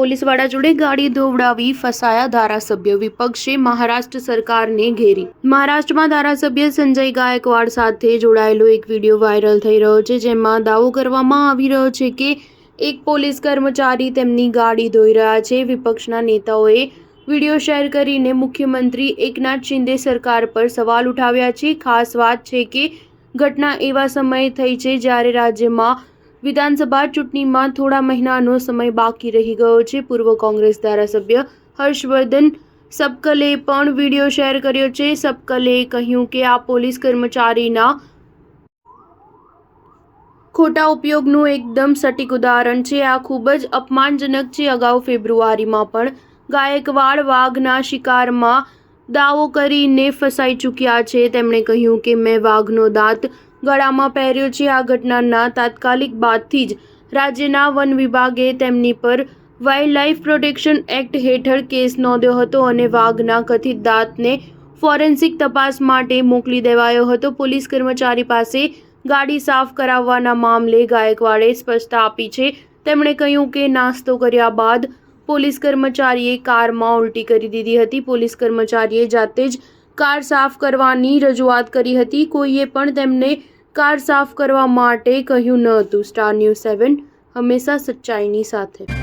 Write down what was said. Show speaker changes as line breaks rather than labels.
પોલીસવાળા જોડે ગાડી દોવડાવી ફસાયા ધારાસભ્ય, વિપક્ષે મહારાષ્ટ્ર સરકારને ઘેરી। મહારાષ્ટ્રમાં ધારાસભ્ય સંજય ગાયકવાડ સાથે જોડાયેલો એક વિડીયો વાયરલ થઈ રહ્યો છે, જેમાં દાવો કરવામાં આવી રહ્યો છે કે એક પોલીસ કર્મચારી તેમની ગાડી ધોઈ રહ્યા છે। વિપક્ષના નેતાઓએ વિડીયો શેર કરીને મુખ્યમંત્રી એકનાથ શિંદે સરકાર પર સવાલ ઉઠાવ્યા છે। ખાસ વાત છે કે ઘટના એવા સમયે થઈ છે જ્યારે રાજ્યમાં વિધાનસભા ચૂંટણીમાં થોડા મહિનાનો સમય બાકી રહી ગયો છે। પૂર્વ કોંગ્રેસ ધારાસભ્ય હર્ષવર્ધન સબકલે પણ વિડીયો શેર કર્યો છે। સબકલેએ કહ્યું કે આ પોલીસ કર્મચારીના ખોટા ઉપયોગનું એકદમ સટીક ઉદાહરણ છે। આ ખૂબ જ અપમાનજનક છે। અગાઉ ફેબ્રુઆરીમાં પણ ગાયકવાડ વાઘના શિકારમાં દાવો કરીને ફસાઈ ચૂક્યા છે। તેમણે કહ્યું કે મેં વાઘનો દાંત ગળામાં પહેર્યો છે। આ ઘટનાના તાત્કાલિક બાદથી જ રાજ્યના વન વિભાગે તેમની પર વાઇલ્ડલાઇફ પ્રોટેક્શન એક્ટ હેઠળ કેસ નોંધ્યો હતો અને વાઘના કથિત દાંતને ફોરેન્સિક તપાસ માટે મોકલી દેવાયો હતો। પોલીસ કર્મચારી પાસે ગાડી સાફ કરાવવાના મામલે ગાયકવાડે સ્પષ્ટતા આપી છે। તેમણે કહ્યું કે નાસ્તો કર્યા બાદ પોલીસ કર્મચારીએ કારમાં ઉલટી કરી દીધી હતી। પોલીસ કર્મચારીએ જાતે જ કાર સાફ કરવાની રજૂઆત કરી હતી। કોઈએ પણ તેમને કાર સાફ કરવા માટે કહ્યું ન હતું। સ્ટાર ન્યૂઝ 7 હંમેશા સચ્ચાઈની સાથે।